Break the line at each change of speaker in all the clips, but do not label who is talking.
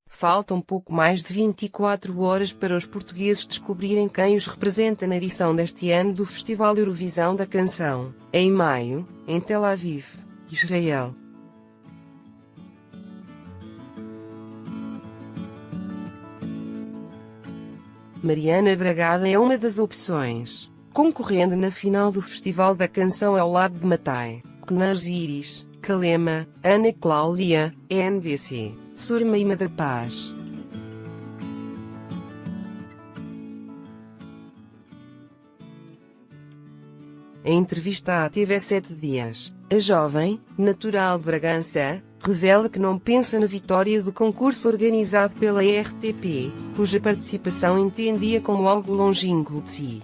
Faltam pouco mais de 24 horas para os portugueses descobrirem quem os representa na edição deste ano do Festival Eurovisão da Canção, em maio, em Tel Aviv, Israel. Mariana Bragada é uma das opções, concorrendo na final do Festival da Canção ao lado de Matai, Cnas Iris, Kalema, Ana Cláudia, NBC, Surmaima da Paz. Em entrevista à TV 7 Dias, a jovem, natural de Bragança, revela que não pensa na vitória do concurso organizado pela RTP, cuja participação entendia como algo longínquo de si.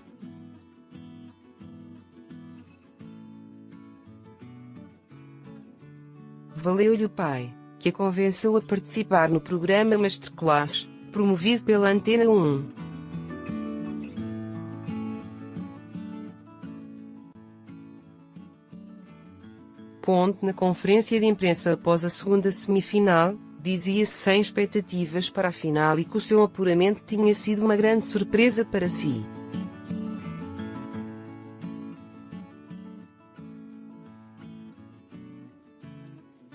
Valeu-lhe o pai, que a convenceu a participar no programa Masterclass, promovido pela Antena 1. Na conferência de imprensa após a segunda semifinal, dizia-se sem expectativas para a final e que o seu apuramento tinha sido uma grande surpresa para si.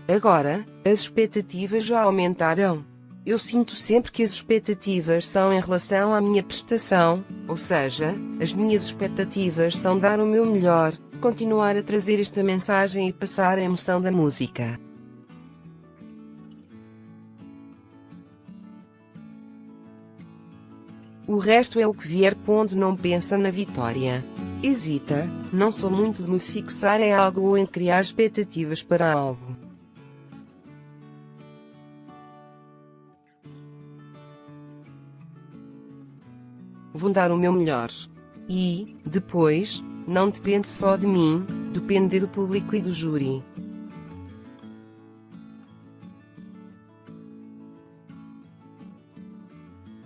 Agora, as expectativas já aumentaram. Eu sinto sempre que as expectativas são em relação à minha prestação, ou seja, as minhas expectativas são dar o meu melhor, continuar a trazer esta mensagem e passar a emoção da música. O resto é o que vier. Não pensa na vitória. Hesita, não sou muito de me fixar em algo ou em criar expectativas para algo. Vou dar o meu melhor. E, depois, não depende só de mim, depende do público e do júri.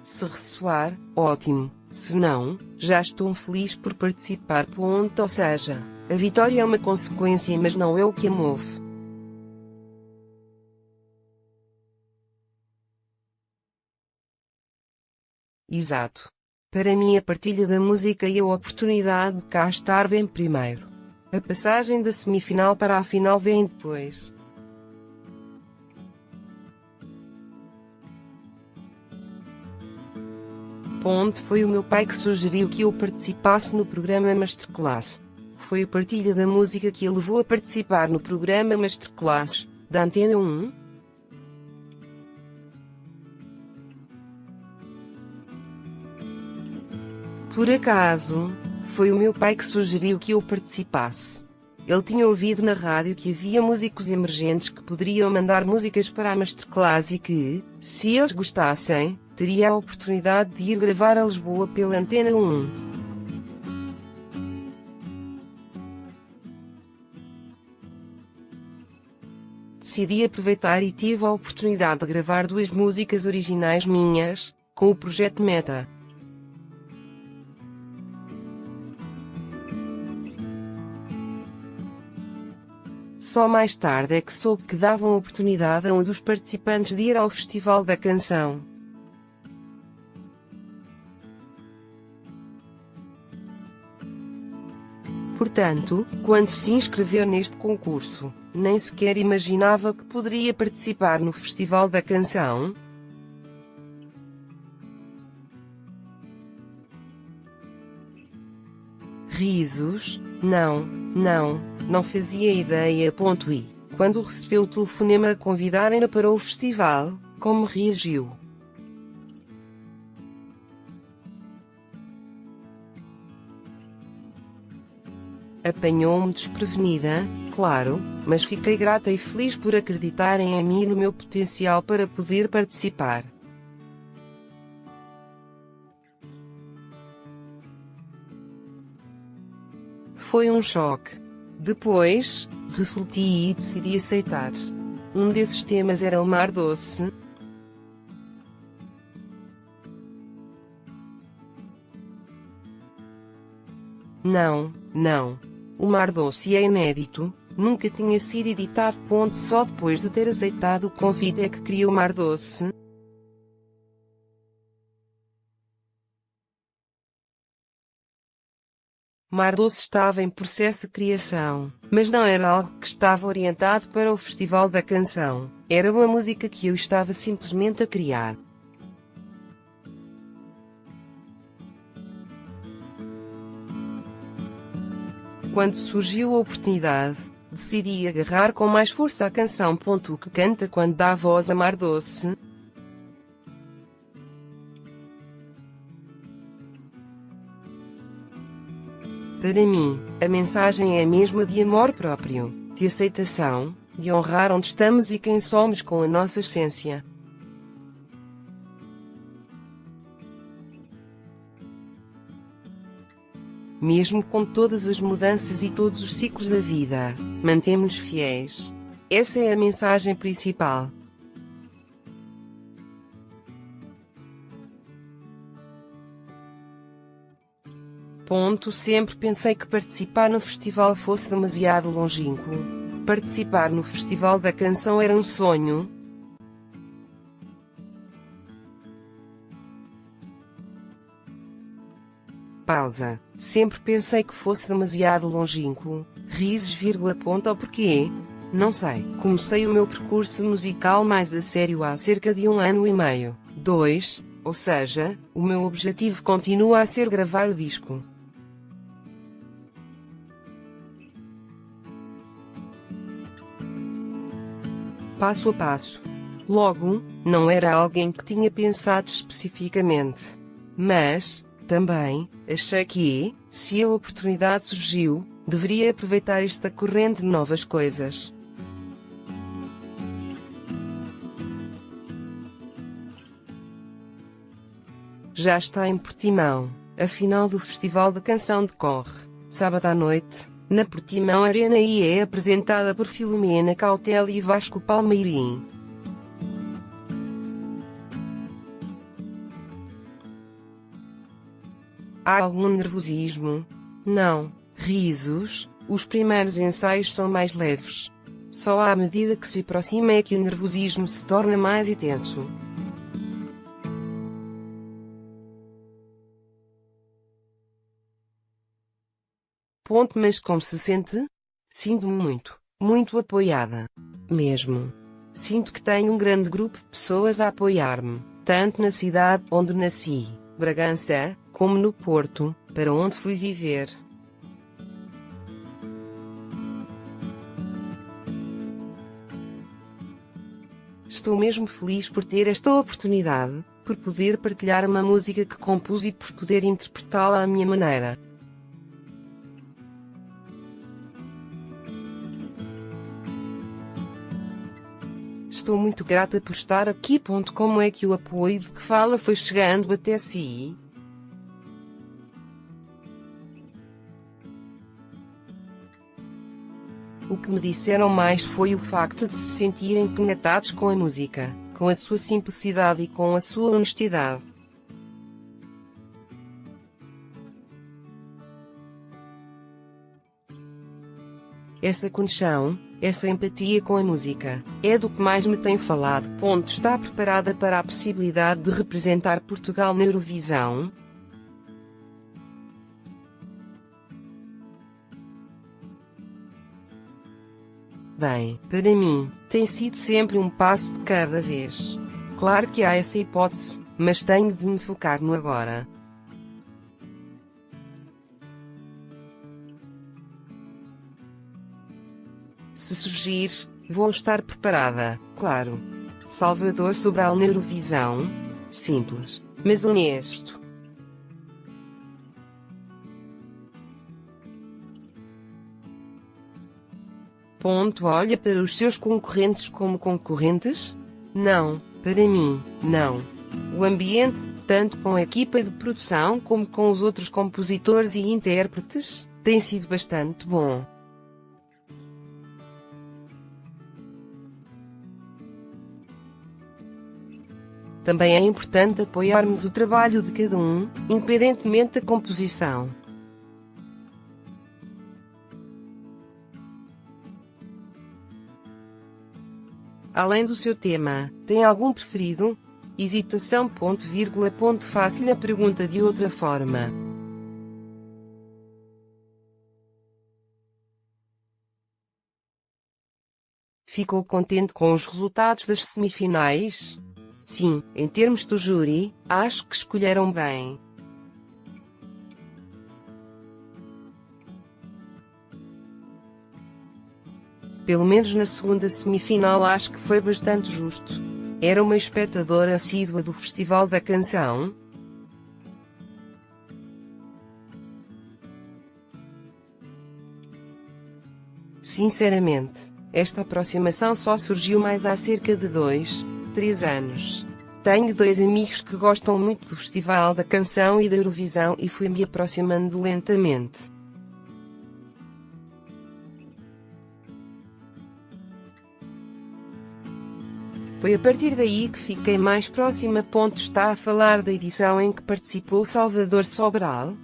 Se ressoar, ótimo, se não, já estou feliz por participar. Ou seja, a vitória é uma consequência mas não é o que a move. Exato. Para mim a partilha da música e a oportunidade de cá estar vem primeiro. A passagem da semifinal para a final vem depois. Foi o meu pai que sugeriu que eu participasse no programa Masterclass. Foi a partilha da música que a levou a participar no programa Masterclass, da Antena 1. Por acaso, foi o meu pai que sugeriu que eu participasse. Ele tinha ouvido na rádio que havia músicos emergentes que poderiam mandar músicas para a Masterclass e que, se eles gostassem, teria a oportunidade de ir gravar a Lisboa pela Antena 1. Decidi aproveitar e tive a oportunidade de gravar 2 músicas originais minhas, com o projeto Meta. Só mais tarde é que soube que davam oportunidade a um dos participantes de ir ao Festival da Canção. Portanto, quando se inscreveu neste concurso, nem sequer imaginava que poderia participar no Festival da Canção. Risos, não fazia ideia. E, quando recebeu o telefonema a convidarem-na para o festival, como reagiu? Apanhou-me desprevenida, claro, mas fiquei grata e feliz por acreditarem em mim e no meu potencial para poder participar. Foi um choque. Depois, refleti e decidi aceitar. Um desses temas era o Mar Doce. Não. O Mar Doce é inédito, nunca tinha sido editado. Só depois de ter aceitado o convite é que criou Mar Doce. Mar Doce estava em processo de criação, mas não era algo que estava orientado para o Festival da Canção. Era uma música que eu estava simplesmente a criar. Quando surgiu a oportunidade, decidi agarrar com mais força a canção. O que canta quando dá voz a Mar Doce. Para mim, a mensagem é a mesma de amor próprio, de aceitação, de honrar onde estamos e quem somos com a nossa essência. Mesmo com todas as mudanças e todos os ciclos da vida, mantemos-nos fiéis. Essa é a mensagem principal. Sempre pensei que participar no festival fosse demasiado longínquo. Participar no Festival da Canção era um sonho. Pausa. Sempre pensei que fosse demasiado longínquo. Risos, ao porquê? Não sei. Comecei o meu percurso musical mais a sério há cerca de 1 ano e meio. 2, ou seja, o meu objetivo continua a ser gravar o disco. Passo a passo. Logo, não era alguém que tinha pensado especificamente. Mas, também, achei que, se a oportunidade surgiu, deveria aproveitar esta corrente de novas coisas. Já está em Portimão. A final do Festival da Canção decorre, sábado à noite, na Portimão Arena e é apresentada por Filomena Cautela e Vasco Palmeirim. Há algum nervosismo? Não. Risos. Os primeiros ensaios são mais leves. Só à medida que se aproxima é que o nervosismo se torna mais intenso. Mas como se sente? Sinto-me muito, muito apoiada. Mesmo. Sinto que tenho um grande grupo de pessoas a apoiar-me, tanto na cidade onde nasci, Bragança, como no Porto, para onde fui viver. Estou mesmo feliz por ter esta oportunidade, por poder partilhar uma música que compus e por poder interpretá-la à minha maneira. Estou muito grata por estar aqui. Como é que o apoio de que fala foi chegando até si? O que me disseram mais foi o facto de se sentirem conectados com a música, com a sua simplicidade e com a sua honestidade. Essa conexão, essa empatia com a música, é do que mais me tem falado. Está preparada para a possibilidade de representar Portugal na Eurovisão? Bem, para mim, tem sido sempre um passo de cada vez. Claro que há essa hipótese, mas tenho de me focar no agora. Se surgir, vou estar preparada, claro. Salvador Sobral na Eurovisão? Simples, mas honesto. Olha para os seus concorrentes como concorrentes? Não, para mim, não. O ambiente, tanto com a equipa de produção como com os outros compositores e intérpretes, tem sido bastante bom. Também é importante apoiarmos o trabalho de cada um, independentemente da composição. Além do seu tema, tem algum preferido? Hesitação. Faça-lhe a pergunta de outra forma. Ficou contente com os resultados das semifinais? Sim, em termos do júri, acho que escolheram bem. Pelo menos na segunda semifinal acho que foi bastante justo. Era uma espectadora assídua do Festival da Canção? Sinceramente, esta aproximação só surgiu mais há cerca de 2, 3 anos. Tenho 2 amigos que gostam muito do Festival da Canção e da Eurovisão e fui me aproximando lentamente. Foi a partir daí que fiquei mais próxima. Está a falar da edição em que participou Salvador Sobral?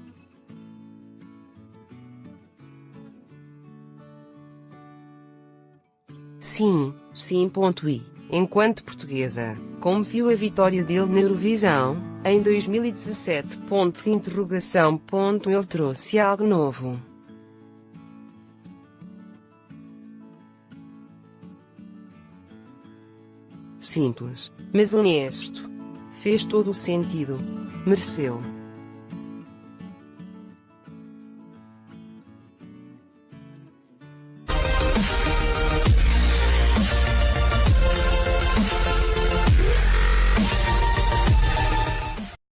Sim, sim. Enquanto portuguesa, como viu a vitória dele na Eurovisão, em 2017? Ele trouxe algo novo. Simples, mas honesto. Fez todo o sentido. Mereceu.